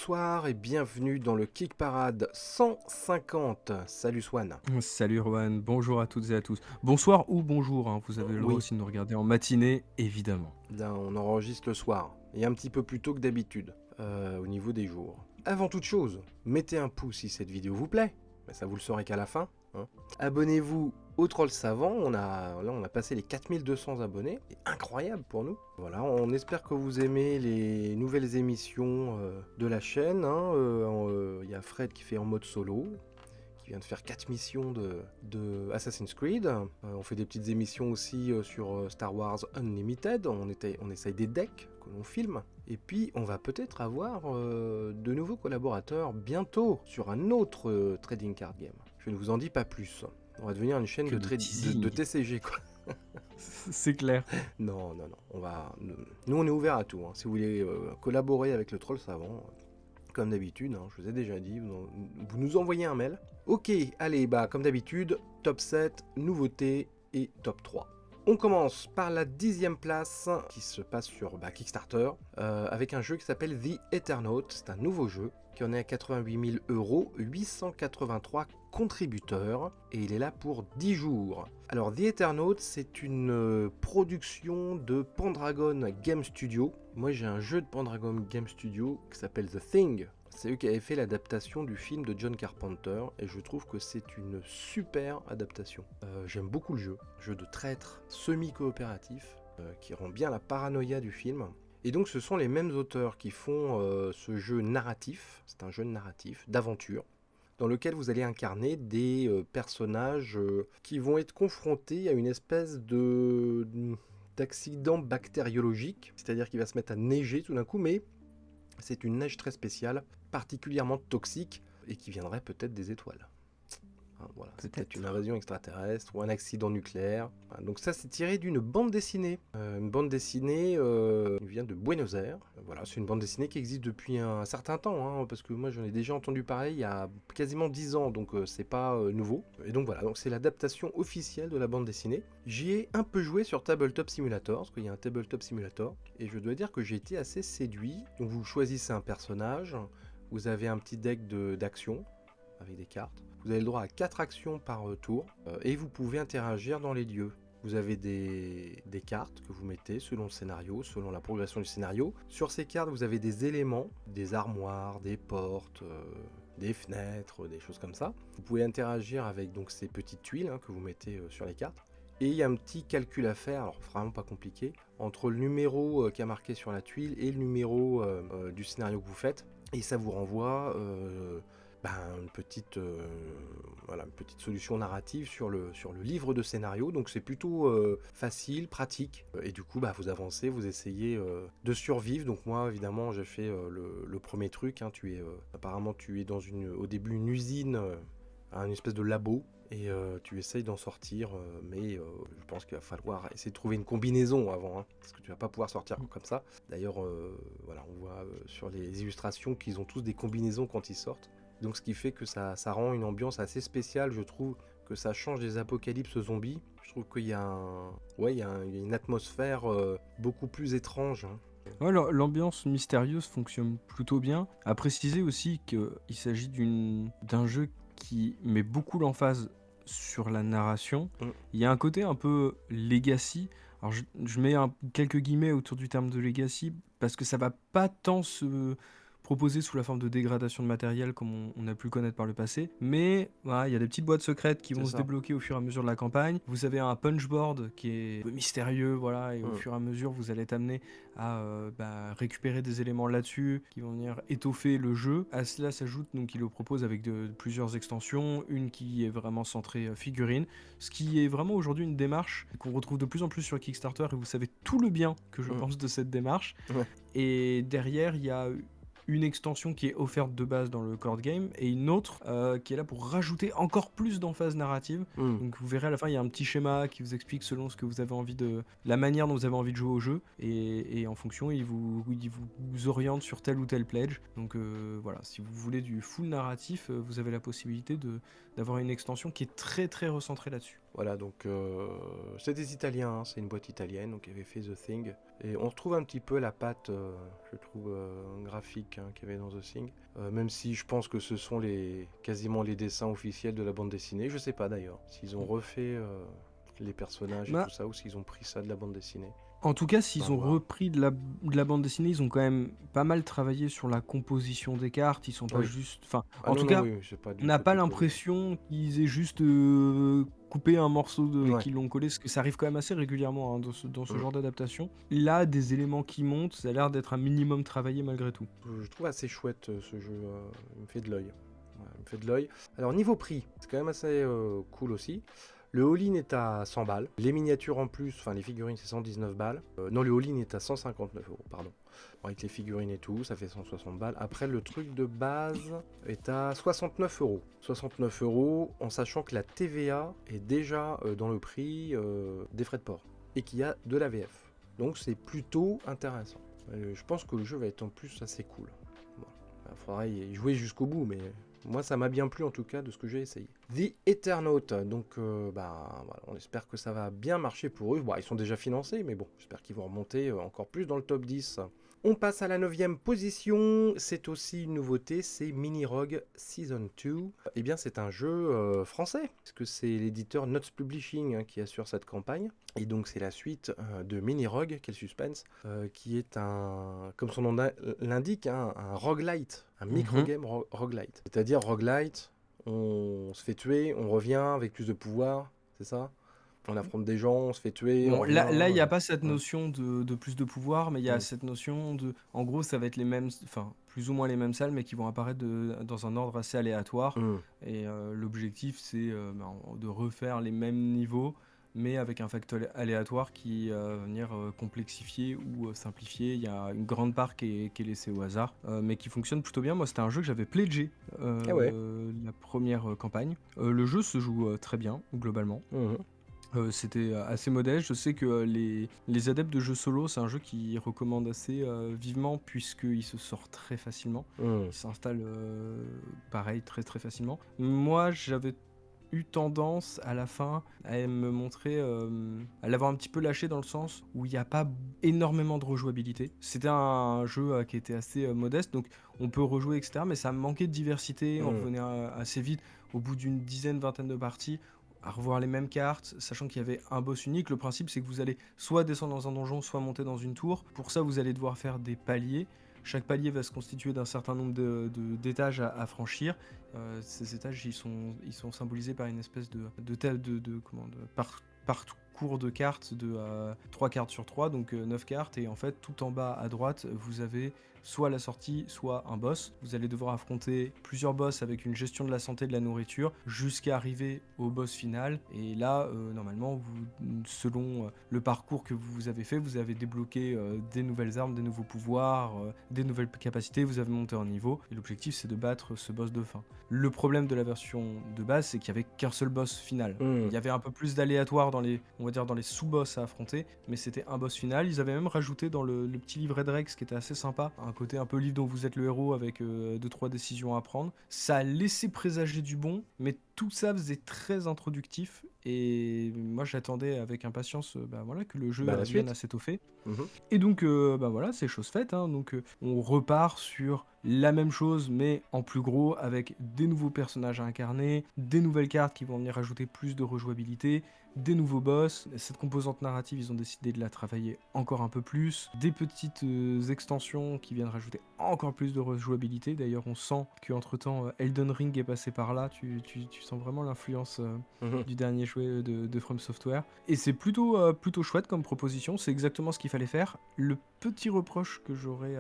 bonsoir et bienvenue dans le Kick Parade 150. Salut Swan. Salut Rohan, bonjour à toutes et à tous. Bonsoir ou bonjour, hein, vous avez le droit Oui, aussi de nous regarder en matinée, évidemment. là on enregistre le soir et un petit peu plus tôt que d'habitude au niveau des jours. Avant toute chose, mettez un pouce si cette vidéo vous plaît, mais ça vous le saurez qu'à la fin. Abonnez-vous au Troll Savant, on a passé les 4200 abonnés, c'est incroyable pour nous. Voilà, on espère que vous aimez les nouvelles émissions de la chaîne. Il y a Fred qui fait en mode solo, qui vient de faire 4 missions de Assassin's Creed. On fait des petites émissions aussi sur Star Wars Unlimited, on essaye des decks que l'on filme. Et puis on va peut-être avoir de nouveaux collaborateurs bientôt sur un autre trading card game. Je ne vous en dis pas plus. On va devenir une chaîne Que de, de teasing. de TCG quoi. C'est clair. Non, nous on est ouvert à tout. Si vous voulez collaborer avec le Troll Savant, comme d'habitude, je vous ai déjà dit, vous nous envoyez un mail. Ok, allez, comme d'habitude, top 7, nouveautés et top 3. On commence par la 10e place qui se passe sur Kickstarter avec un jeu qui s'appelle The Eternaut. C'est un nouveau jeu qui en est à 88 000 €, 883 contributeurs et il est là pour 10 jours. Alors The Eternaut, c'est une production de Pendragon Game Studio. Moi j'ai un jeu de Pendragon Game Studio qui s'appelle The Thing. C'est eux qui avaient fait l'adaptation du film de John Carpenter et je trouve que c'est une super adaptation. J'aime beaucoup le jeu de traître semi-coopératif qui rend bien la paranoïa du film. Et donc ce sont les mêmes auteurs qui font ce jeu narratif, c'est un jeu narratif d'aventure, dans lequel vous allez incarner des personnages qui vont être confrontés à une espèce d'accident bactériologique, c'est-à-dire qu'il va se mettre à neiger tout d'un coup, mais c'est une neige très spéciale, particulièrement toxique, et qui viendrait peut-être des étoiles. Voilà, c'est peut-être une invasion extraterrestre ou un accident nucléaire. Donc ça, c'est tiré d'une bande dessinée. Une bande dessinée qui vient de Buenos Aires. Voilà, c'est une bande dessinée qui existe depuis un certain temps, parce que moi j'en ai déjà entendu parler il y a quasiment 10 ans, donc c'est pas nouveau. Et donc voilà, donc c'est l'adaptation officielle de la bande dessinée. J'y ai un peu joué sur Tabletop Simulator, parce qu'il y a un Tabletop Simulator, et je dois dire que j'ai été assez séduit. Donc vous choisissez un personnage, vous avez un petit deck d'action avec des cartes. Vous avez le droit à 4 actions par tour et vous pouvez interagir dans les lieux. Vous avez des cartes que vous mettez selon le scénario, selon la progression du scénario. Sur ces cartes, vous avez des éléments, des armoires, des portes, des fenêtres, des choses comme ça. Vous pouvez interagir avec donc ces petites tuiles que vous mettez sur les cartes. Et il y a un petit calcul à faire, alors vraiment pas compliqué, entre le numéro qui est marqué sur la tuile et le numéro du scénario que vous faites. Et ça vous renvoie une petite solution narrative sur le livre de scénario. Donc c'est plutôt facile, pratique. Et du coup, vous avancez, vous essayez de survivre. Donc moi, évidemment, j'ai fait le premier truc. Apparemment, tu es au début une usine, une espèce de labo. Et tu essayes d'en sortir, mais je pense qu'il va falloir essayer de trouver une combinaison avant, parce que tu vas pas pouvoir sortir comme ça. D'ailleurs, on voit sur les illustrations qu'ils ont tous des combinaisons quand ils sortent. Donc ce qui fait que ça rend une ambiance assez spéciale, je trouve, que ça change des apocalypses zombies. Je trouve qu'il y a une atmosphère beaucoup plus étrange. Ouais, l'ambiance mystérieuse fonctionne plutôt bien. À préciser aussi qu'il s'agit d'un jeu qui met beaucoup l'emphase sur la narration. Il y a un côté un peu legacy. Alors je mets quelques guillemets autour du terme de legacy parce que ça va pas tant se proposer sous la forme de dégradation de matériel comme on a pu le connaître par le passé, mais voilà, il y a des petites boîtes secrètes qui vont se débloquer au fur et à mesure de la campagne. Vous avez un punchboard qui est un peu mystérieux, voilà, et au fur et à mesure vous allez être amené à récupérer des éléments là-dessus qui vont venir étoffer le jeu. À cela s'ajoute, donc il le propose avec plusieurs extensions, une qui est vraiment centrée figurine, ce qui est vraiment aujourd'hui une démarche qu'on retrouve de plus en plus sur Kickstarter, et vous savez tout le bien que je pense de cette démarche. Et derrière il y a une extension qui est offerte de base dans le core game et une autre qui est là pour rajouter encore plus d'emphase narrative. Donc vous verrez à la fin il y a un petit schéma qui vous explique selon ce que vous avez envie la manière dont vous avez envie de jouer au jeu, et en fonction il vous oriente sur tel ou tel pledge. Donc voilà, si vous voulez du full narratif, vous avez la possibilité d'avoir une extension qui est très très recentrée là-dessus. Voilà, donc c'est des Italiens, hein, c'est une boîte italienne, donc qui avait fait The Thing. Et on retrouve un petit peu la patte, je trouve, graphique hein, qu'il y avait dans The Thing. Même si je pense que ce sont quasiment les dessins officiels de la bande dessinée. Je sais pas d'ailleurs s'ils ont refait les personnages et Bah, tout ça, ou s'ils ont pris ça de la bande dessinée. En tout cas, s'ils Faut ont voir. repris de la bande dessinée, ils ont quand même pas mal travaillé sur la composition des cartes. Ils sont pas Oui. juste. Enfin, Ah en non, tout non, cas, oui, j'ai pas on du n'a tout pas copié. l'impression qu'ils aient juste coupé un morceau et Ouais. qu'ils l'ont collé, parce que ça arrive quand même assez régulièrement hein, dans ce Mm. genre d'adaptation. Là, des éléments qui montent, ça a l'air d'être un minimum travaillé malgré tout. Je trouve assez chouette ce jeu, il me fait de l'œil. Ouais, il me fait de l'œil. Alors niveau prix, c'est quand même assez cool aussi. Le all-in est à 100 balles. Les miniatures en plus, enfin les figurines c'est 119 balles. Non, le all-in est à 159 euros, pardon. Bon, avec les figurines et tout, ça fait 160 balles. Après, le truc de base est à 69 euros. 69 euros en sachant que la TVA est déjà dans le prix des frais de port. Et qu'il y a de la VF. Donc c'est plutôt intéressant. Je pense que le jeu va être en plus assez cool. Bon, il faudra y jouer jusqu'au bout, mais moi ça m'a bien plu en tout cas de ce que j'ai essayé. The Eternaut, donc voilà, on espère que ça va bien marcher pour eux. Bon, ils sont déjà financés, mais bon, j'espère qu'ils vont remonter encore plus dans le top 10. On passe à la 9e position, c'est aussi une nouveauté, c'est Mini Rogue Season 2. Eh bien c'est un jeu français, parce que c'est l'éditeur Nuts Publishing hein, qui assure cette campagne. Et donc c'est la suite de Mini Rogue, quel suspense, qui est comme son nom l'indique, hein, un roguelite, un micro-game roguelite. C'est-à-dire roguelite, on se fait tuer, on revient avec plus de pouvoir, c'est ça? On affronte des gens, on se fait tuer, on Bon, revient. là, il n'y a pas cette notion de plus de pouvoir, mais il y a Mm. cette notion de. En gros, ça va être les mêmes. Enfin, plus ou moins les mêmes salles, mais qui vont apparaître dans un ordre assez aléatoire. Mm. Et l'objectif, c'est de refaire les mêmes niveaux, mais avec un facteur aléatoire qui va venir complexifier ou simplifier. Il y a une grande part qui est laissée au hasard, mais qui fonctionne plutôt bien. Moi, c'était un jeu que j'avais pledgé Ah ouais. la première campagne. Le jeu se joue très bien, globalement. Mhm. C'était assez modeste. Je sais que les adeptes de jeux solo, c'est un jeu qu'ils recommandent assez vivement puisqu'il se sort très facilement. Mm. Il s'installe pareil très très facilement. Moi, j'avais eu tendance à la fin à me montrer, à l'avoir un petit peu lâché dans le sens où il n'y a pas énormément de rejouabilité. C'était un jeu qui était assez modeste, donc on peut rejouer, etc. Mais ça manquait de diversité. On revenait assez vite au bout d'une dizaine, vingtaine de parties à revoir les mêmes cartes, sachant qu'il y avait un boss unique. Le principe, c'est que vous allez soit descendre dans un donjon, soit monter dans une tour. Pour ça, vous allez devoir faire des paliers. Chaque palier va se constituer d'un certain nombre d'étages à franchir. Ces étages, ils sont symbolisés par une espèce de parcours de cartes de 3 cartes sur 3, donc 9 cartes. Et en fait, tout en bas à droite, vous avez soit la sortie, soit un boss. Vous allez devoir affronter plusieurs boss avec une gestion de la santé et de la nourriture jusqu'à arriver au boss final. Et là, normalement, selon le parcours que vous avez fait, vous avez débloqué des nouvelles armes, des nouveaux pouvoirs, des nouvelles capacités, vous avez monté en niveau. Et l'objectif, c'est de battre ce boss de fin. Le problème de la version de base, c'est qu'il n'y avait qu'un seul boss final. Il y avait un peu plus d'aléatoire dans les sous-boss à affronter, mais c'était un boss final. Ils avaient même rajouté dans le petit livret de Rex, qui était assez sympa, un côté un peu livre dont vous êtes le héros avec 2-3 décisions à prendre. Ça a laissé présager du bon, mais tout ça faisait très introductif. Et moi, j'attendais avec impatience que le jeu vienne à s'étoffer. Et donc, voilà, c'est chose faite. Hein. Donc, on repart sur la même chose, mais en plus gros, avec des nouveaux personnages à incarner, des nouvelles cartes qui vont venir ajouter plus de rejouabilité, des nouveaux boss. Cette composante narrative, ils ont décidé de la travailler encore un peu plus. Des petites extensions qui viennent rajouter encore plus de rejouabilité. D'ailleurs, on sent qu'entre-temps, Elden Ring est passé par là. Tu sens vraiment l'influence du dernier jeu de From Software. Et c'est plutôt chouette comme proposition. C'est exactement ce qu'il fallait faire. Le petit reproche que j'aurais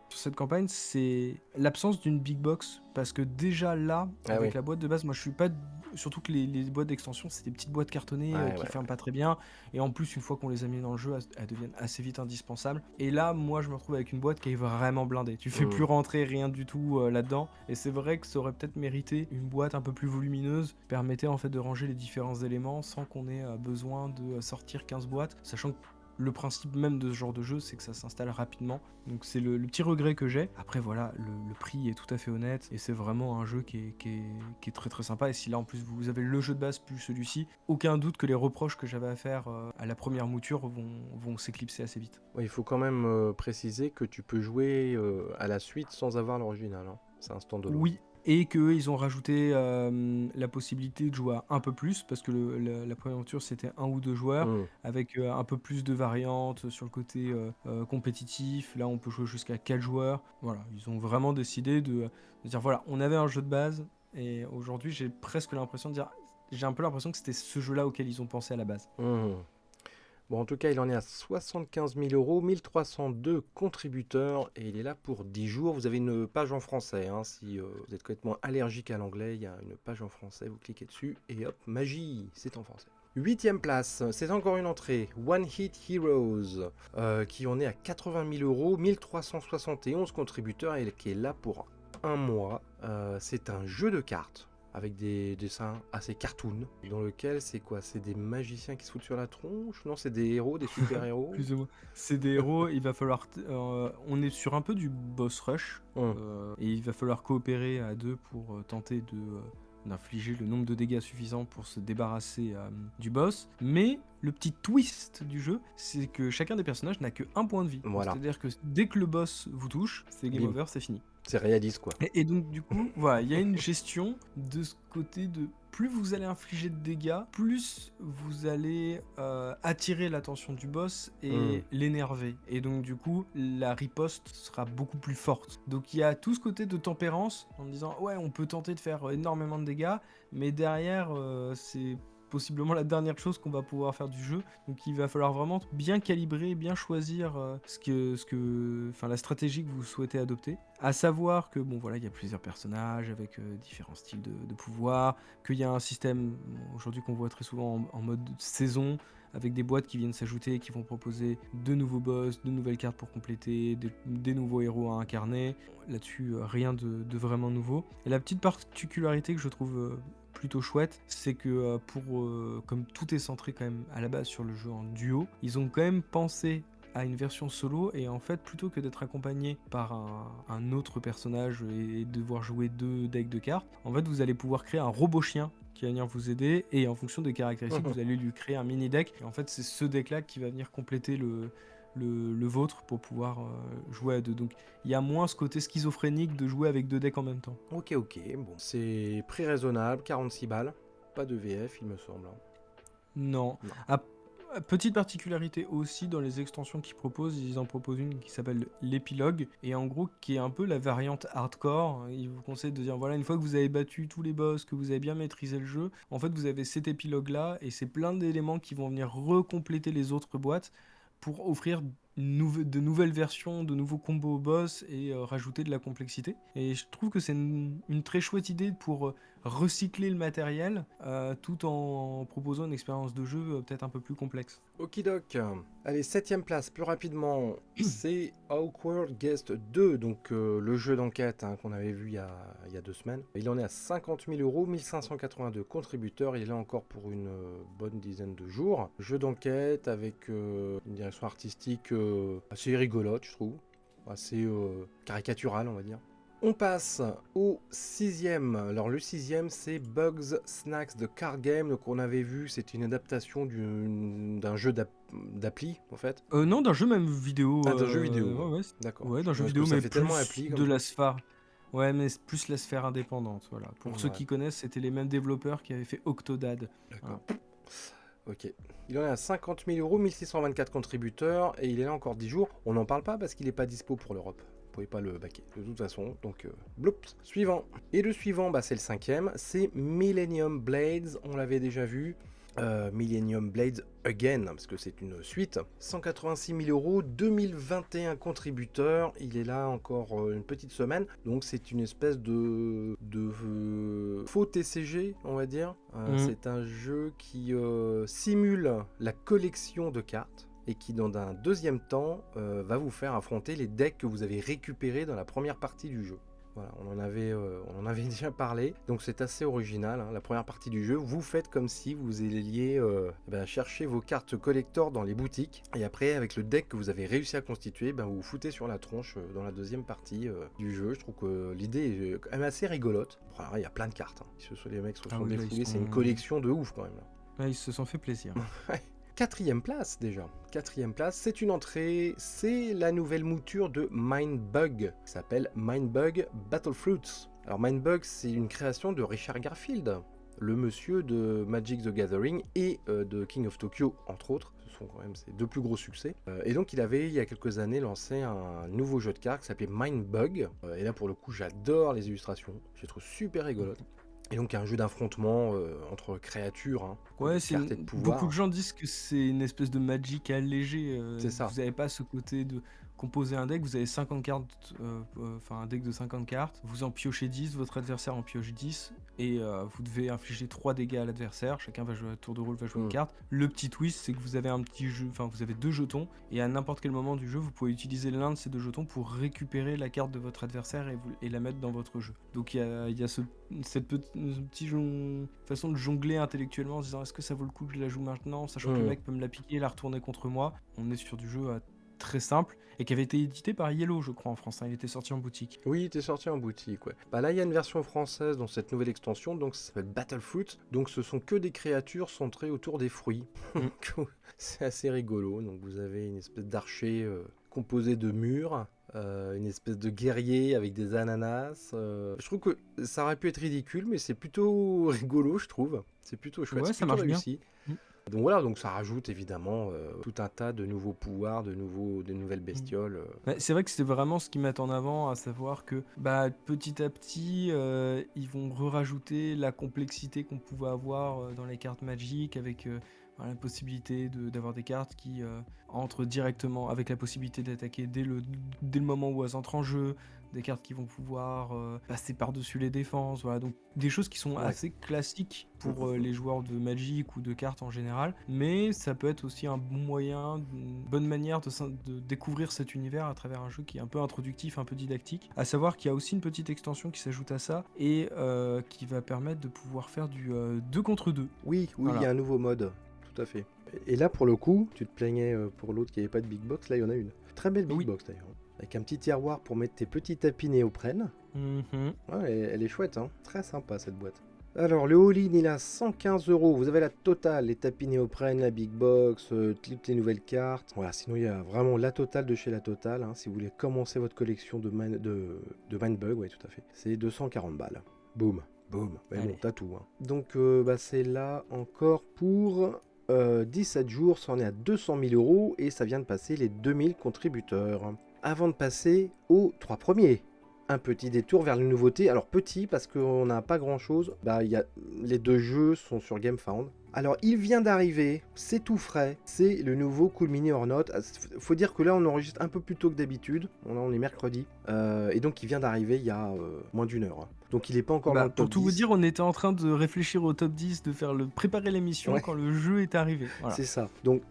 sur cette campagne, c'est l'absence d'une big box. Parce que déjà là, avec la boîte de base, moi je suis pas... Surtout que les boîtes d'extension, c'est des petites boîtes cartonnées qui ferment pas très bien. Et en plus, une fois qu'on les a mis dans le jeu, elles deviennent assez vite indispensables. Et là, moi, je me retrouve avec une boîte qui est vraiment blindée. Tu fais plus rentrer rien du tout là-dedans. Et c'est vrai que ça aurait peut-être mérité une boîte un peu plus volumineuse, qui permettait en fait de ranger les différents éléments sans qu'on ait besoin de sortir 15 boîtes. Sachant que le principe même de ce genre de jeu, c'est que ça s'installe rapidement. Donc c'est le petit regret que j'ai. Après voilà, le prix est tout à fait honnête et c'est vraiment un jeu qui est très très sympa. Et si là en plus vous avez le jeu de base plus celui-ci, aucun doute que les reproches que j'avais à faire à la première mouture vont s'éclipser assez vite. Ouais, il faut quand même préciser que tu peux jouer à la suite sans avoir l'original, hein. C'est un standalone. Oui, et qu'ils ont rajouté la possibilité de jouer à un peu plus, parce que la première aventure c'était 1 ou 2 joueurs, avec un peu plus de variantes sur le côté compétitif. Là on peut jouer jusqu'à 4 joueurs. Voilà, ils ont vraiment décidé de dire voilà, on avait un jeu de base, et aujourd'hui j'ai presque l'impression de dire, j'ai un peu l'impression que c'était ce jeu-là auquel ils ont pensé à la base. Bon, en tout cas, il en est à 75 000 €, 1302 contributeurs, et il est là pour 10 jours. Vous avez une page en français, hein. Si vous êtes complètement allergique à l'anglais, il y a une page en français, vous cliquez dessus, et hop, magie, c'est en français. 8e place, c'est encore une entrée, One Hit Heroes, qui en est à 80 000 €, 1371 contributeurs, et qui est là pour un mois. C'est un jeu de cartes, avec des dessins assez cartoon, dans lequel c'est quoi? C'est des magiciens qui se foutent sur la tronche? Non, c'est des héros, des super-héros? Plus ou moins. C'est des héros, il va falloir... on est sur un peu du boss rush, et il va falloir coopérer à deux pour tenter d'infliger le nombre de dégâts suffisant pour se débarrasser du boss. Mais le petit twist du jeu, c'est que chacun des personnages n'a que 1 point de vie. Voilà. C'est-à-dire que dès que le boss vous touche, c'est game Bim. over, c'est fini. C'est réaliste, quoi. Et donc du coup, voilà, il y a une gestion de ce côté de plus vous allez infliger de dégâts, plus vous allez attirer l'attention du boss et l'énerver. Et donc du coup, la riposte sera beaucoup plus forte. Donc il y a tout ce côté de tempérance en disant ouais, on peut tenter de faire énormément de dégâts, mais derrière c'est possiblement la dernière chose qu'on va pouvoir faire du jeu. Donc il va falloir vraiment bien calibrer, bien choisir la stratégie que vous souhaitez adopter. À savoir que bon voilà, il y a plusieurs personnages avec différents styles de pouvoir, qu'il y a un système aujourd'hui qu'on voit très souvent en mode saison, avec des boîtes qui viennent s'ajouter et qui vont proposer de nouveaux boss, de nouvelles cartes pour compléter, des nouveaux héros à incarner. Là-dessus, rien de vraiment nouveau. Et la petite particularité que je trouve plutôt chouette, c'est que comme tout est centré quand même à la base sur le jeu en duo, ils ont quand même pensé à une version solo, et en fait plutôt que d'être accompagné par un autre personnage et devoir jouer 2 decks de cartes, en fait vous allez pouvoir créer un robot chien qui va venir vous aider, et en fonction des caractéristiques vous allez lui créer un mini deck, et en fait c'est ce deck là qui va venir compléter le vôtre pour pouvoir jouer à 2. Donc il y a moins ce côté schizophrénique de jouer avec 2 decks en même temps. Ok, bon, c'est prix raisonnable, 46 balles, pas de VF il me semble. Non. Petite particularité aussi, dans les extensions qu'ils proposent, ils en proposent une qui s'appelle l'épilogue, et en gros qui est un peu la variante hardcore. Ils vous conseillent de dire voilà, une fois que vous avez battu tous les boss, que vous avez bien maîtrisé le jeu, en fait vous avez cet épilogue là, et c'est plein d'éléments qui vont venir recompléter les autres boîtes pour offrir de nouvelles versions, de nouveaux combos au boss, et rajouter de la complexité. Et je trouve que c'est une très chouette idée pour recycler le matériel tout en proposant une expérience de jeu peut-être un peu plus complexe. Okidoc. Allez, 7e place, plus rapidement, c'est Awkward Guest 2, donc le jeu d'enquête qu'on avait vu il y a 2 semaines. Il en est à 50 000 €, 1582 contributeurs, il est là encore pour une bonne dizaine de jours. Jeu d'enquête avec une direction artistique assez rigolote, je trouve, assez caricaturale, on va dire. On passe au 6e. Alors le 6e, c'est Bugs Snacks The Card Game. Donc on avait vu, c'était une adaptation d'un jeu d'appli en fait. Non, d'un jeu même vidéo. D'un jeu vidéo. Ouais, d'accord. Ouais, d'un jeu vidéo, ça mais fait plus tellement appli, de la sphère. Ouais, mais plus la sphère indépendante. Voilà. Pour ceux qui connaissent, c'était les mêmes développeurs qui avaient fait Octodad. D'accord. Voilà. Ok. Il en est à 50 000 €, 1624 contributeurs, et il est là encore 10 jours. On n'en parle pas parce qu'il n'est pas dispo pour l'Europe. Vous pouvez pas le baquer de toute façon, donc bloups. Suivant. Et le suivant, c'est le 5e, c'est Millennium Blades, on l'avait déjà vu. Millennium Blades Again, parce que c'est une suite. 186 000 €, 2021 contributeurs, il est là encore une petite semaine, donc c'est une espèce de faux TCG, on va dire. C'est un jeu qui simule la collection de cartes, et qui dans un deuxième temps va vous faire affronter les decks que vous avez récupérés dans la première partie du jeu. Voilà, on en avait déjà parlé, donc c'est assez original, hein. La première partie du jeu, vous faites comme si vous alliez chercher vos cartes collector dans les boutiques, et après avec le deck que vous avez réussi à constituer, vous vous foutez sur la tronche dans la deuxième partie du jeu. Je trouve que l'idée est quand même assez rigolote. Bon, alors, il y a plein de cartes, hein. Les mecs se sont défoulés, c'est une collection de ouf quand même. Là, ils se sont fait plaisir. Quatrième place déjà. Quatrième place, c'est une entrée, c'est la nouvelle mouture de Mindbug, qui s'appelle Mindbug Battlefruits. Alors Mindbug, c'est une création de Richard Garfield, le monsieur de Magic the Gathering et de King of Tokyo, entre autres. Ce sont quand même ses deux plus gros succès. Et donc il avait, il y a quelques années, lancé un nouveau jeu de cartes qui s'appelait Mindbug. Et là, pour le coup, j'adore les illustrations. Je les trouve super rigolotes. Et donc un jeu d'affrontement entre créatures, hein, Ouais, cartes et de pouvoir. beaucoup de gens disent que c'est une espèce de Magic allégé. C'est ça. Vous n'avez pas ce côté de composer un deck, vous avez 50 cartes, un deck de 50 cartes, vous en piochez 10, votre adversaire en pioche 10, et vous devez infliger 3 dégâts à l'adversaire, chacun va jouer à tour de rôle, va jouer une carte. Le petit twist, c'est que vous avez vous avez 2 jetons, et à n'importe quel moment du jeu, vous pouvez utiliser l'un de ces 2 jetons pour récupérer la carte de votre adversaire et la mettre dans votre jeu. Donc il y a cette petite façon de jongler intellectuellement en se disant est-ce que ça vaut le coup que je la joue maintenant, sachant que le mec peut me la piquer et la retourner contre moi. On est sur du jeu très simple et qui avait été édité par Yellow, je crois, en France. Il était sorti en boutique. Oui, il était sorti en boutique, ouais. Là, il y a une version française dans cette nouvelle extension, donc ça s'appelle Battlefruit. Donc ce sont que des créatures centrées autour des fruits. C'est assez rigolo. Donc vous avez une espèce d'archer composé de murs. Une espèce de guerrier avec des ananas. Je trouve que ça aurait pu être ridicule, mais c'est plutôt rigolo, je trouve. C'est plutôt chouette, ouais, c'est ça plutôt marche réussi. Bien. Donc voilà, donc ça rajoute évidemment tout un tas de nouveaux pouvoirs, de nouvelles bestioles. C'est vrai que c'est vraiment ce qu'ils mettent en avant, à savoir que petit à petit, ils vont rajouter la complexité qu'on pouvait avoir dans les cartes Magic avec la possibilité d'avoir des cartes qui entrent directement, avec la possibilité d'attaquer dès le moment où elles entrent en jeu, des cartes qui vont pouvoir passer par-dessus les défenses, voilà, donc des choses qui sont assez classiques pour les joueurs de Magic ou de cartes en général, mais ça peut être aussi un bon moyen, une bonne manière de découvrir cet univers à travers un jeu qui est un peu introductif, un peu didactique, à savoir qu'il y a aussi une petite extension qui s'ajoute à ça et qui va permettre de pouvoir faire du 2 contre 2. Oui, voilà. Il y a un nouveau mode. Tout à fait. Et là, pour le coup, tu te plaignais pour l'autre qui n'avait pas de big box, là il y en a une. Très belle big box d'ailleurs. Avec un petit tiroir pour mettre tes petits tapis néoprène. Ouais, elle est chouette, hein. Très sympa cette boîte. Alors, le all-in, il a 115 €. Vous avez la totale, les tapis néoprène, la big box, toutes les nouvelles cartes. Voilà, sinon il y a vraiment la totale de chez la totale, hein, si vous voulez commencer votre collection de Mindbug, ouais, tout à fait. C'est 240 balles. Boum. Boum. Mais bon, t'as tout, hein. Donc, c'est là encore pour 17 jours, ça en est à 200 000 € et ça vient de passer les 2000 contributeurs. Avant de passer aux 3 premiers, un petit détour vers les nouveautés. Alors petit parce qu'on n'a pas grand chose. Les 2 jeux sont sur GameFound. Alors il vient d'arriver, c'est tout frais, c'est le nouveau Cool Mini or Not. Faut dire que là on enregistre un peu plus tôt que d'habitude, on est mercredi, et donc il vient d'arriver il y a moins d'1 heure. Donc il n'est pas encore dans le top 10. Pour tout vous dire, on était en train de réfléchir au top 10, de préparer l'émission quand le jeu est arrivé. Voilà. C'est ça, donc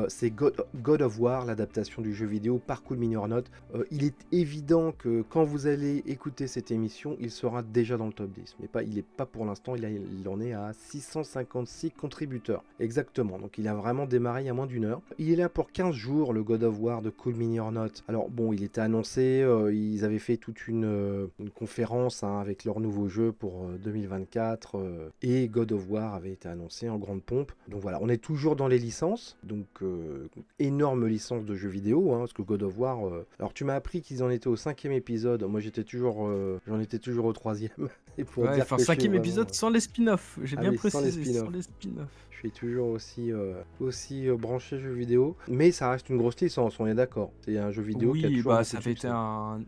c'est God of War, l'adaptation du jeu vidéo par Cool Mini or Not. Il est évident que quand vous allez écouter cette émission, il sera déjà dans le top 10. Mais il n'est pas pour l'instant, il en est à 656 contributeurs. Exactement, donc il a vraiment démarré il y a moins d'1 heure. Il est là pour 15 jours, le God of War de Cool Mini or Not. Alors bon, il était annoncé, ils avaient fait toute une conférence avec leur nouveau jeu pour 2024. Et God of War avait été annoncé en grande pompe. Donc voilà, on est toujours dans les licences. Donc énorme licence de jeux vidéo, hein, parce que God of War, alors tu m'as appris qu'ils en étaient au 5e épisode, moi j'en étais toujours au 3e. Et pour dire que 5e épisode sans les spin-offs, j'ai bien précisé, sans les spin-offs. Je suis toujours aussi branché jeux vidéo, mais ça reste une grosse licence, on est d'accord. C'est un jeu vidéo qui a toujours ça avait été un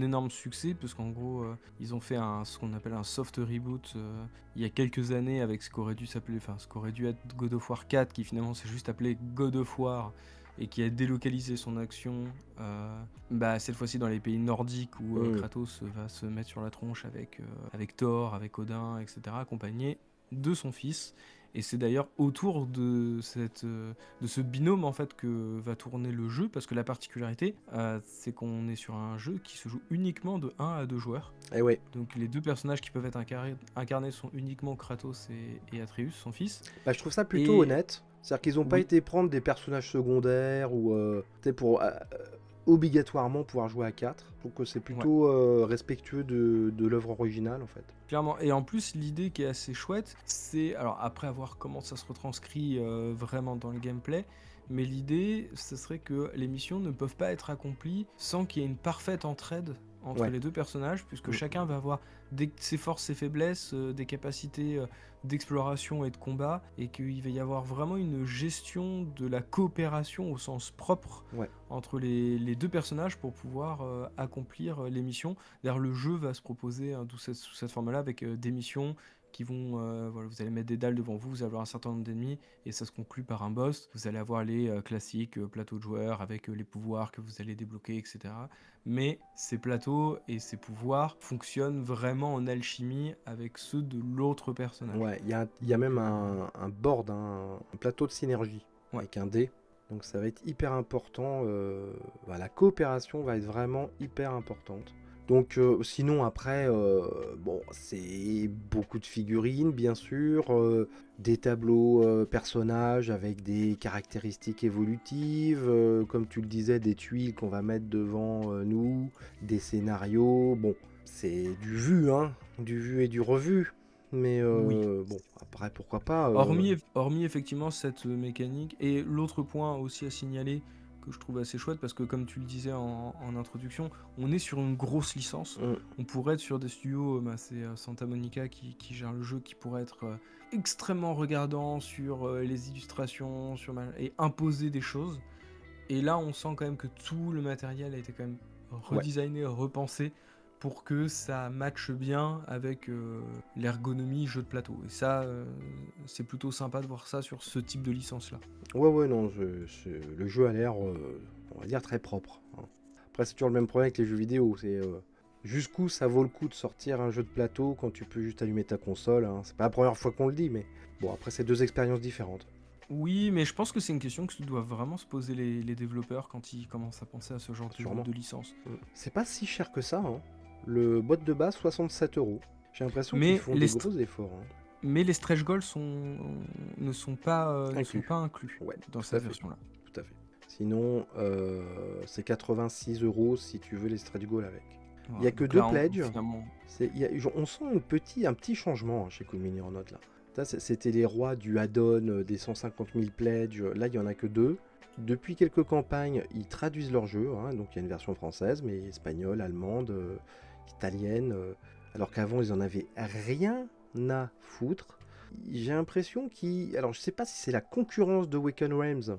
énorme succès, parce qu'en gros, ils ont fait ce qu'on appelle un soft reboot il y a quelques années avec ce qu'aurait dû être God of War 4, qui finalement s'est juste appelé God of War, et qui a délocalisé son action cette fois-ci dans les pays nordiques où Kratos va se mettre sur la tronche avec Thor, avec Odin, etc., accompagné de son fils. Et c'est d'ailleurs autour de ce binôme en fait que va tourner le jeu, parce que la particularité, c'est qu'on est sur un jeu qui se joue uniquement de 1 à 2 joueurs. Et ouais. Donc les deux personnages qui peuvent être incarnés sont uniquement Kratos et Atreus, son fils. Bah, je trouve ça plutôt honnête. C'est-à-dire qu'ils n'ont pas Oui. été prendre des personnages secondaires ou pour obligatoirement pouvoir jouer à 4. Je trouve que c'est plutôt respectueux de l'œuvre originale en fait. Clairement. Et en plus, l'idée qui est assez chouette, c'est... Alors après, à voir comment ça se retranscrit vraiment dans le gameplay, mais l'idée, ce serait que les missions ne peuvent pas être accomplies sans qu'il y ait une parfaite entraide entre les deux personnages, puisque chacun va avoir ses forces, ses faiblesses, des capacités d'exploration et de combat, et qu'il va y avoir vraiment une gestion de la coopération au sens propre entre les deux personnages pour pouvoir accomplir les missions. D'ailleurs, le jeu va se proposer sous cette forme-là, avec des missions qui vont... voilà, vous allez mettre des dalles devant vous, vous allez avoir un certain nombre d'ennemis, et ça se conclut par un boss. Vous allez avoir les classiques plateaux de joueurs avec les pouvoirs que vous allez débloquer, etc. Mais ces plateaux et ces pouvoirs fonctionnent vraiment en alchimie avec ceux de l'autre personnage. Ouais, il y a même un board, un plateau de synergie avec un dé. Donc ça va être hyper important. La coopération va être vraiment hyper importante. Donc sinon après, bon, c'est beaucoup de figurines bien sûr, des tableaux personnages avec des caractéristiques évolutives, comme tu le disais, des tuiles qu'on va mettre devant nous, des scénarios. Bon, c'est du vu, hein, du vu et du revu. Mais bon, après pourquoi pas. Hormis effectivement cette mécanique. Et l'autre point aussi à signaler, que je trouve assez chouette, parce que comme tu le disais en introduction, on est sur une grosse licence. On pourrait être sur des studios, c'est Santa Monica qui gère le jeu, qui pourrait être extrêmement regardant sur les illustrations et imposer des choses. Et là, on sent quand même que tout le matériel a été quand même redesigné, repensé, pour que ça matche bien avec l'ergonomie jeu de plateau. Et ça, c'est plutôt sympa de voir ça sur ce type de licence-là. Ouais, non, le jeu a l'air, on va dire, très propre. Hein. Après, c'est toujours le même problème avec les jeux vidéo. C'est jusqu'où ça vaut le coup de sortir un jeu de plateau quand tu peux juste allumer ta console. Hein. C'est pas la première fois qu'on le dit, mais bon, après, c'est deux expériences différentes. Oui, mais je pense que c'est une question que doivent vraiment se poser les développeurs quand ils commencent à penser à ce genre de licence. C'est pas si cher que ça, hein. Le boîte de base, 67 €. J'ai l'impression qu'ils font des gros efforts. Hein. Mais les stretch goals ne sont pas inclus dans cette version-là. Tout à fait. Sinon, c'est 86 € si tu veux les stretch goals avec. Il n'y a que 2 pledges. On sent un petit changement chez Cool Mini Ornode là. C'était les rois du add-on des 150 000 pledges. Là, il n'y en a que 2. Depuis quelques campagnes, ils traduisent leur jeu. Hein, donc, il y a une version française, mais espagnole, allemande, italienne. Alors qu'avant, ils en avaient rien à foutre. J'ai l'impression qu'ils... Alors, je sais pas si c'est la concurrence de Waken Realms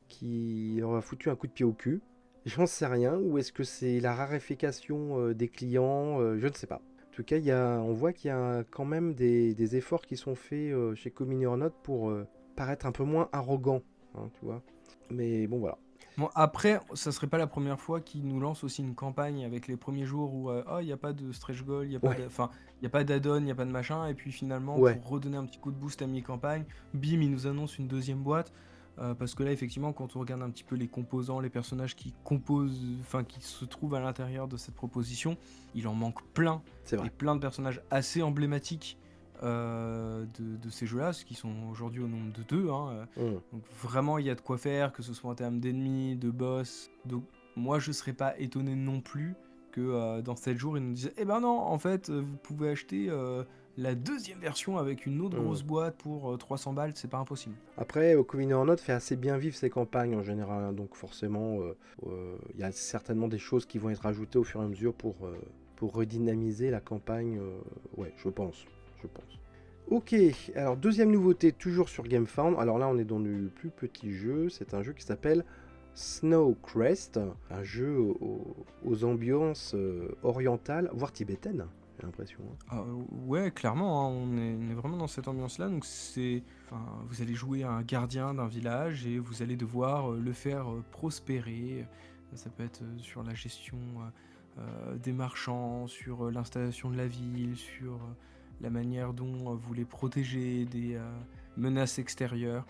qui leur a foutu un coup de pied au cul. J'en sais rien. Ou est-ce que c'est la raréfaction des clients je ne sais pas. En tout cas, on voit qu'il y a quand même des efforts qui sont faits chez Community or Not pour paraître un peu moins arrogant, hein, tu vois. Mais bon, voilà. Bon, après, ça serait pas la première fois qu'ils nous lancent aussi une campagne avec les premiers jours où il n'y a pas de stretch goal, il n'y a pas d'add-on, il n'y a pas de machin, et puis finalement, pour redonner un petit coup de boost à mi-campagne, bim, ils nous annoncent une deuxième boîte. Parce que là, effectivement, quand on regarde un petit peu les composants, les personnages qui se trouvent à l'intérieur de cette proposition, il en manque plein. C'est vrai. Et plein de personnages assez emblématiques de ces jeux-là, qui sont aujourd'hui au nombre de 2. Hein. Donc vraiment, il y a de quoi faire, que ce soit en termes d'ennemis, de boss. Donc moi, je serais pas étonné non plus que dans 7 jours, ils nous disent « Eh ben non, en fait, vous pouvez acheter... la deuxième version avec une autre grosse boîte pour 300 balles, c'est pas impossible. » Après, Community or Not fait assez bien vivre ses campagnes en général, hein, donc forcément, il y a certainement des choses qui vont être ajoutées au fur et à mesure pour redynamiser la campagne. Ouais, je pense. Ok, alors deuxième nouveauté, toujours sur GameFound. Alors là, on est dans du plus petit jeu. C'est un jeu qui s'appelle Snowcrest, un jeu aux ambiances orientales, voire tibétaines. J'ai l'impression. Ouais, clairement, hein, on est vraiment dans cette ambiance-là. Donc vous allez jouer un gardien d'un village et vous allez devoir le faire prospérer. Ça peut être sur la gestion des marchands, sur l'installation de la ville, sur la manière dont vous les protégez menace extérieure.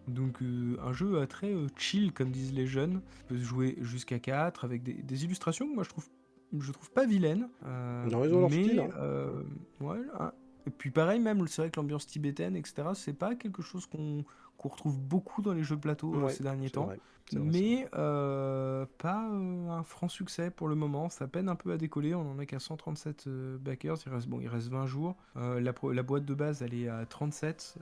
Donc un jeu très chill, comme disent les jeunes. Il peut se jouer jusqu'à 4 avec des illustrations que moi je trouve pas vilaines. Non, ils ont leur style, Mais hein. ouais, et puis pareil, même c'est vrai que l'ambiance tibétaine, etc., c'est pas quelque chose qu'on retrouve beaucoup dans les jeux de plateau Ouais, ces derniers c'est temps. vrai. C'est vrai. Mais pas un franc succès pour le moment. Ça peine un peu à décoller. On en a qu'à 137 backers. Il reste 20 jours. La boîte de base, elle est à 37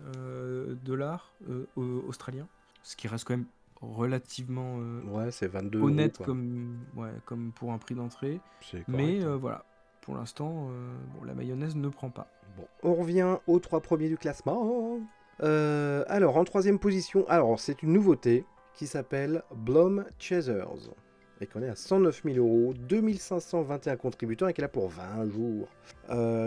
dollars australiens. Ce qui reste quand même relativement Ouais, c'est 22 euros, honnête quoi. comme pour un prix d'entrée. C'est Mais correct, hein. voilà, pour l'instant, la mayonnaise ne prend pas. Bon, on revient aux 3 premiers du classement. Alors, en 3e position, alors c'est une nouveauté qui s'appelle Blom Chasers. Et qu'on est à 109 000 euros, 2521 contributeurs et qu'elle a pour 20 jours.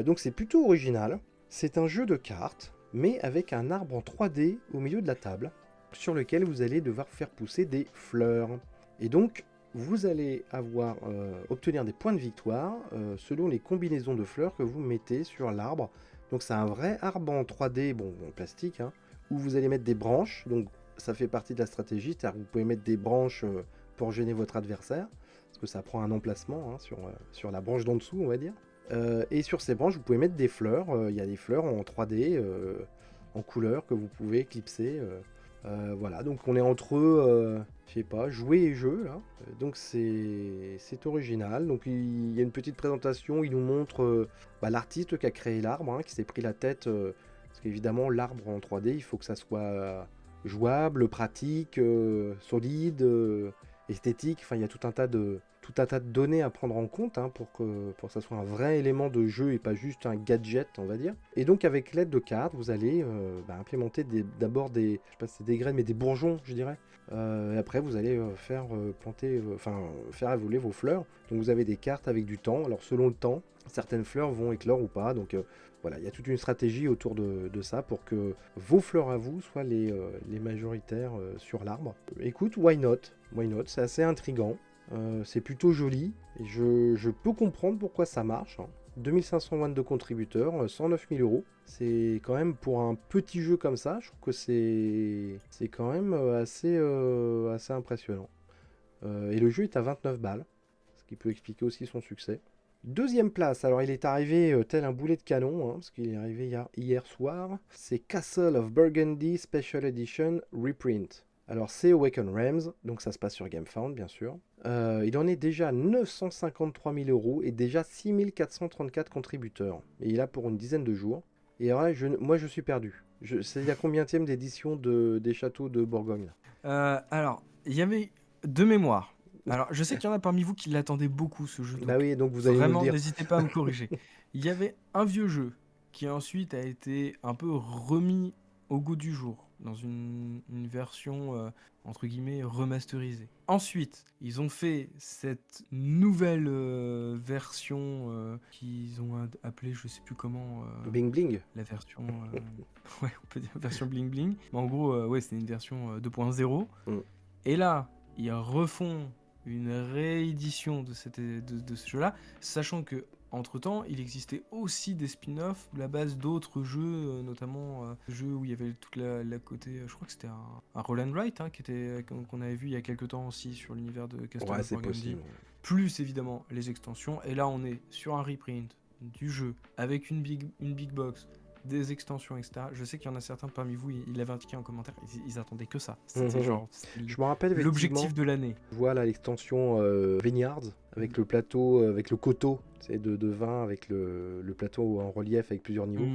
Donc c'est plutôt original. C'est un jeu de cartes, mais avec un arbre en 3D au milieu de la table, sur lequel vous allez devoir faire pousser des fleurs. Et donc, vous allez obtenir des points de victoire selon les combinaisons de fleurs que vous mettez sur l'arbre. Donc c'est un vrai arbre en 3D, bon en plastique, hein, où vous allez mettre des branches. Donc ça fait partie de la stratégie, c'est-à-dire que vous pouvez mettre des branches pour gêner votre adversaire, parce que ça prend un emplacement sur la branche d'en dessous, on va dire. Et sur ces branches, vous pouvez mettre des fleurs. Il y a des fleurs en 3D, en couleur, que vous pouvez clipser. Voilà, donc on est entre je sais pas, jouer et jeu là. Donc c'est original. Donc il y a une petite présentation, il nous montre l'artiste qui a créé l'arbre, hein, qui s'est pris la tête, parce qu'évidemment l'arbre en 3D, il faut que ça soit jouable, pratique, solide, esthétique. Enfin, il y a tout un tas de données à prendre en compte, hein, pour que ça soit un vrai élément de jeu et pas juste un gadget, on va dire. Et donc avec l'aide de cartes, vous allez implémenter d'abord des, je sais pas si c'est des graines, mais des bourgeons, je dirais. Et après, vous allez faire évoluer vos fleurs. Donc vous avez des cartes avec du temps. Alors selon le temps, certaines fleurs vont éclore ou pas. Donc voilà, il y a toute une stratégie autour de ça pour que vos fleurs à vous soient les majoritaires sur l'arbre. Écoute, why not? Why not? C'est assez intriguant. C'est plutôt joli. Et je peux comprendre pourquoi ça marche, hein. 2522 contributeurs, 109 000 euros. C'est quand même, pour un petit jeu comme ça, je trouve que c'est quand même assez impressionnant. Et le jeu est à 29 balles, ce qui peut expliquer aussi son succès. Deuxième place, alors il est arrivé tel un boulet de canon, hein, parce qu'il est arrivé hier soir. C'est Castle of Burgundy Special Edition Reprint. Alors c'est Awaken Realms, donc ça se passe sur GameFound bien sûr. Il en est déjà 953 000 euros et déjà 6 434 contributeurs. Et il a pour une dizaine de jours. Et alors là, moi je suis perdu. C'est la combienième d'édition des châteaux de Bourgogne là? Alors, il y avait de mémoire. Alors, je sais qu'il y en a parmi vous qui l'attendaient beaucoup, ce jeu. Bah oui, donc vous allez nous le Vraiment, dire. n'hésitez pas à me corriger. Il y avait un vieux jeu qui ensuite a été un peu remis au goût du jour dans une version entre guillemets remasterisée. Ensuite, ils ont fait cette nouvelle version qu'ils ont appelée, je sais plus comment. Bling Bling. La version, ouais, on peut dire version bling bling. Mais en gros, ouais, c'est une version 2.0. Et là, ils refont une réédition de ce jeu-là, sachant que entre-temps, il existait aussi des spin-offs à la base d'autres jeux, notamment jeux où il y avait toute la côté, je crois que c'était un roll and write, hein, qu'on avait vu il y a quelques temps aussi sur l'univers de Castle of Burgundy. Plus évidemment les extensions. Et là, on est sur un reprint du jeu avec une big box, des extensions, etc. Je sais qu'il y en a certains parmi vous, ils l'avaient indiqué en commentaire, ils attendaient que ça. C'était genre, je me rappelle l'objectif de l'année. Je vois là l'extension Vineyards avec le plateau, avec le coteau de vin, avec le plateau en relief avec plusieurs niveaux.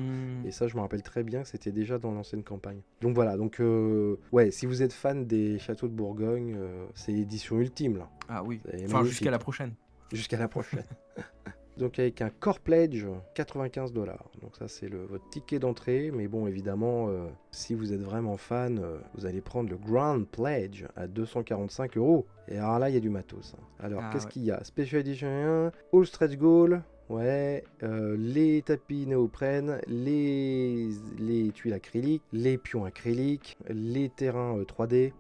Et ça, je me rappelle très bien que c'était déjà dans l'ancienne campagne. Donc voilà, ouais, si vous êtes fan des châteaux de Bourgogne, c'est l'édition ultime là. Ah oui, enfin jusqu'à la prochaine. Jusqu'à la prochaine. Donc avec un core pledge, 95 $. Donc ça c'est votre ticket d'entrée. Mais bon, évidemment, si vous êtes vraiment fan, vous allez prendre le Grand Pledge à 245 €. Et alors là, il y a du matos, hein. Alors qu'est-ce qu'il y a? Special Edition 1, All Stretch Goal, ouais, les tapis néoprène, les tuiles acryliques, les pions acryliques, les terrains 3D,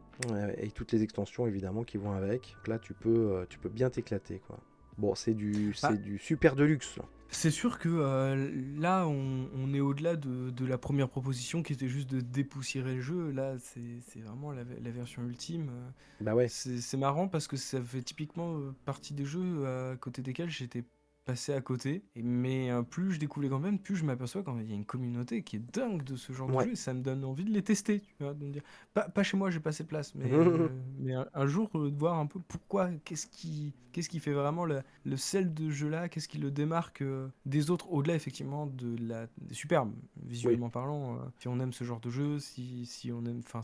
et toutes les extensions évidemment qui vont avec. Donc là, tu peux bien t'éclater, quoi. Bon, c'est du super de luxe. C'est sûr que là, on est au-delà de la première proposition qui était juste de dépoussiérer le jeu. Là, c'est vraiment la version ultime. Bah ouais. C'est marrant parce que ça fait typiquement partie des jeux à côté desquels j'étais passé à côté. Mais plus je découvre les campagnes, plus je m'aperçois qu'il y a une communauté qui est dingue de ce genre de Ouais. jeu et ça me donne envie de les tester. Tu vois, de me dire, pas chez moi, j'ai pas assez de place, mais un jour, de voir un peu pourquoi, qu'est-ce qui fait vraiment le sel de jeu-là, qu'est-ce qui le démarque des autres, au-delà effectivement des superbes, Oui. visuellement parlant. Si on aime ce genre de jeu, si on aime. Enfin,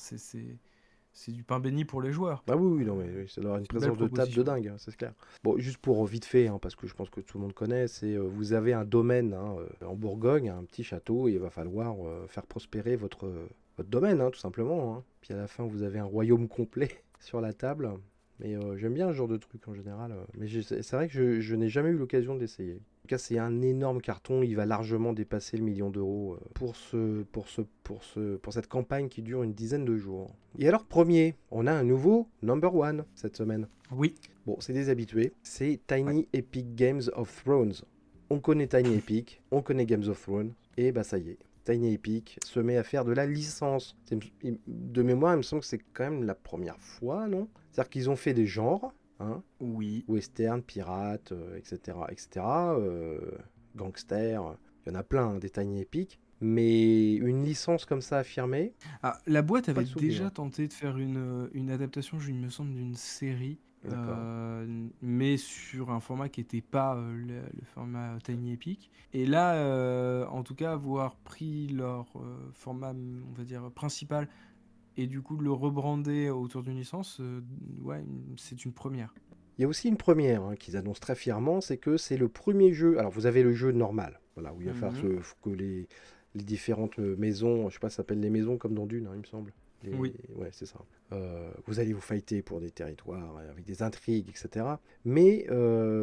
c'est du pain béni pour les joueurs. Bah oui, oui, non, mais oui, ça doit avoir une C'est une belle présence de table de proposition. dingue, hein, c'est clair. Bon, juste pour vite fait, hein, parce que je pense que tout le monde connaît, c'est vous avez un domaine hein, en Bourgogne, un petit château, et il va falloir faire prospérer votre domaine, hein, tout simplement. Hein. Puis à la fin, vous avez un royaume complet sur la table. Mais j'aime bien ce genre de truc en général. Mais c'est vrai que je n'ai jamais eu l'occasion d'essayer. En tout cas, c'est un énorme carton. Il va largement dépasser le million d'euros pour cette campagne qui dure une dizaine de jours. Et alors, premier, on a un nouveau number one cette semaine. Oui. Bon, c'est des habitués. C'est Ouais. Tiny Epic Games of Thrones. On connaît Tiny Epic, on connaît Games of Thrones, et bah ça y est. Tiny Epic se met à faire de la licence. De mémoire, il me semble que c'est quand même la première fois, non? C'est-à-dire qu'ils ont fait des genres, hein, Oui. western, pirate, etc., etc., gangster, il y en a plein, hein, des Tiny Epic. Mais une licence comme ça affirmée, Ah, la boîte pas avait le souvenir. déjà tenté de faire une adaptation, il me semble, d'une série, D'accord. mais sur un format qui n'était pas le format Tiny Epic. Et là, en tout cas, avoir pris leur format, on va dire, principal, et du coup de le rebrander autour d'une licence, ouais, c'est une première. Il y a aussi une première hein, qu'ils annoncent très fièrement, c'est que c'est le premier jeu. Alors vous avez le jeu normal, voilà, où il va falloir Mhm. que les différentes maisons, je sais pas, ça s'appelle les maisons comme dans Dune, hein, il me semble. Oui. Ouais, c'est ça. Vous allez vous fighter pour des territoires avec des intrigues, etc. Mais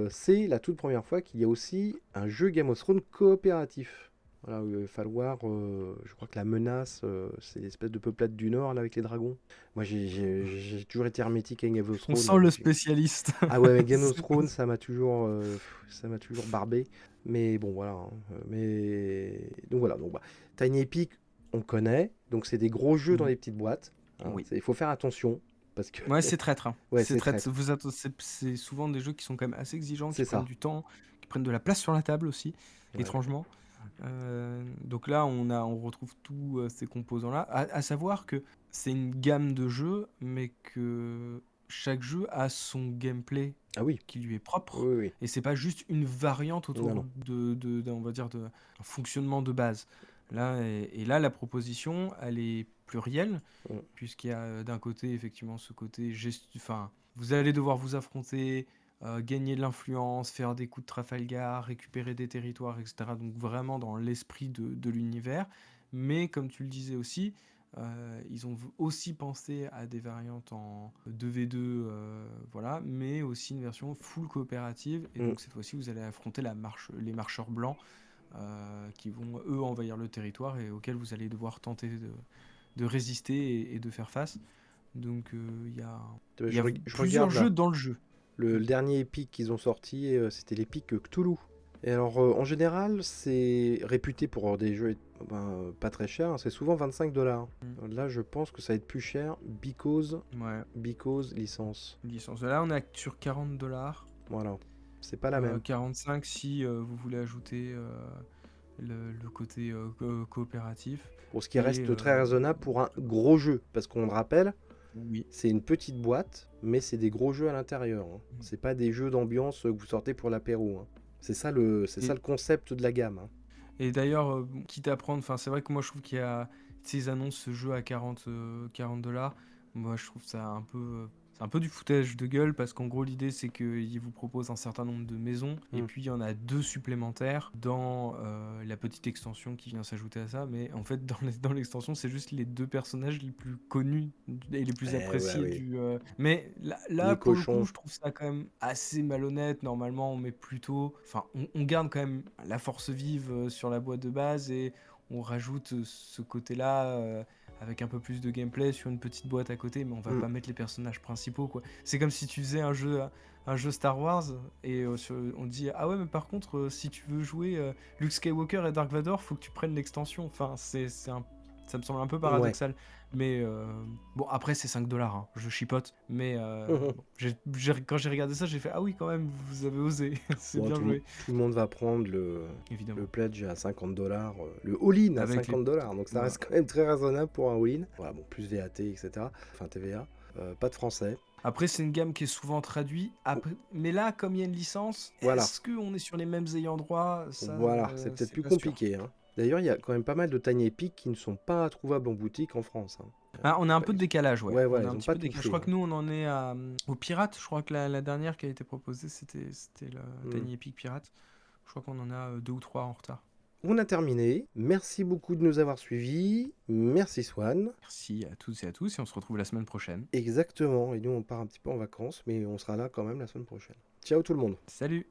c'est la toute première fois qu'il y a aussi un jeu Game of Thrones coopératif. Voilà, où il va falloir, je crois que la menace, c'est l'espèce de peuplade du Nord là, avec les dragons. Moi, j'ai toujours été hermétique à Game of On Thrones. sent le spécialiste. Ah ouais, mais Game of C'est- Thrones, ça m'a toujours barbé. Mais bon, voilà. Hein. Mais donc voilà. Donc, bah, Tiny Epic, on connaît. Donc c'est des gros jeux dans Mhm. les petites boîtes. Hein. Oui. Il faut faire attention parce que Ouais, c'est traître, hein. ouais, C'est c'est traître. traître. C'est souvent des jeux qui sont quand même assez exigeants, C'est qui prennent ça. du temps, qui prennent de la place sur la table aussi, Ouais. étrangement. Donc là, on retrouve tous ces composants-là. À savoir que c'est une gamme de jeux, mais que chaque jeu a son gameplay Ah oui. qui lui est propre. Oui, oui. Et c'est pas juste une variante Non, autour non. on va dire, d'un fonctionnement de base. Là, et là, la proposition, elle est plurielle, Mm. puisqu'il y a d'un côté, effectivement, ce côté enfin, vous allez devoir vous affronter, gagner de l'influence, faire des coups de Trafalgar, récupérer des territoires, etc. Donc vraiment dans l'esprit de l'univers. Mais comme tu le disais aussi, ils ont aussi pensé à des variantes en 2v2, voilà, mais aussi une version full coopérative. Et Mm. donc cette fois-ci, vous allez affronter les marcheurs blancs qui vont, eux, envahir le territoire et auxquels vous allez devoir tenter de résister et de faire face. Donc il y a Je plusieurs regarde là. jeux dans le jeu. Le dernier Epic qu'ils ont sorti, c'était l'Epic Cthulhu. Et alors, en général, c'est réputé pour des jeux pas très chers. Hein, c'est souvent 25 $. Là, je pense que ça va être plus cher Ouais, because licence. licence. Là, on est sur 40 $. Voilà. C'est pas la même. 45 si vous voulez ajouter le côté coopératif. Pour ce qui Et reste très raisonnable pour un gros jeu. Parce qu'on le rappelle, oui. c'est une petite boîte, mais c'est des gros jeux à l'intérieur. Hein. C'est pas des jeux d'ambiance que vous sortez pour l'apéro. Hein. C'est ça Et, le concept de la gamme. Hein. et d'ailleurs, quitte à prendre, enfin, c'est vrai que moi je trouve qu'il y a, ils annoncent ce jeu à 40 $. Moi je trouve ça un peu, c'est un peu du foutage de gueule parce qu'en gros l'idée c'est qu'ils vous proposent un certain nombre de maisons et Mm. puis il y en a 2 supplémentaires dans la petite extension qui vient s'ajouter à ça. Mais en fait dans l'extension c'est juste les 2 personnages les plus connus et les plus Eh ouais, appréciés oui. Mais là Les pour le coup cochons. je trouve ça quand même assez malhonnête. Normalement on met plutôt, enfin on garde quand même la force vive sur la boîte de base et on rajoute ce côté-là avec un peu plus de gameplay sur une petite boîte à côté, mais on va pas mettre les personnages principaux, quoi. C'est comme si tu faisais un jeu Star Wars et on dit ah ouais, mais par contre si tu veux jouer Luke Skywalker et Dark Vador, faut que tu prennes l'extension. Enfin, ça me semble un peu paradoxal. Mais bon, après, c'est 5 $, hein. Je chipote. Mais bon, quand j'ai regardé ça, j'ai fait ah oui, quand même, vous avez osé. C'est bien joué. Tout le monde va prendre le pledge à 50 $, le all-in à 50 $. Donc ça reste quand même très raisonnable pour un all-in. Voilà, bon, plus VAT, etc. Enfin, TVA. Pas de français. Après, c'est une gamme qui est souvent traduite. Mais là, comme il y a une licence, est-ce qu'on est sur les mêmes ayants droit? Voilà, c'est peut-être plus compliqué. Hein. D'ailleurs, il y a quand même pas mal de Tiny Epic qui ne sont pas trouvables en boutique en France. Hein. On a un peu de décalage, ouais. On a un petit peu de décalage. Je crois que nous, on en est au Pirate. Je crois que la dernière qui a été proposée, c'était le Tiny Epic Pirate. Je crois qu'on en a 2 ou 3 en retard. On a terminé. Merci beaucoup de nous avoir suivis. Merci Swan. Merci à toutes et à tous et on se retrouve la semaine prochaine. Exactement. Et nous, on part un petit peu en vacances, mais on sera là quand même la semaine prochaine. Ciao tout le monde. Salut.